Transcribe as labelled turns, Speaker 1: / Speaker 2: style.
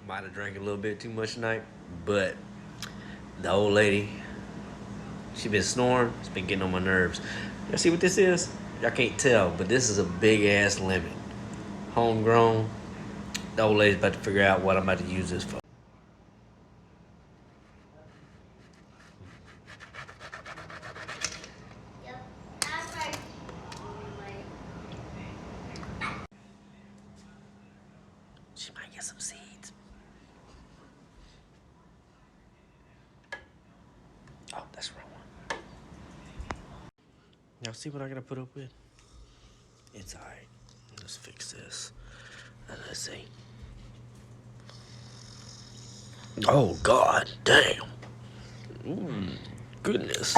Speaker 1: Might have drank a little bit too much tonight, but the old lady, she been snoring. It's been getting on my nerves. Y'all see what this is? Y'all can't tell, but this is a big ass lemon. Homegrown. The old lady's about to figure out what I'm about to use this for. She might get some seeds. Oh, that's the wrong one. Y'all see what I gotta put up with? It's alright. Let's fix this. And let's see. Oh, God damn. Goodness.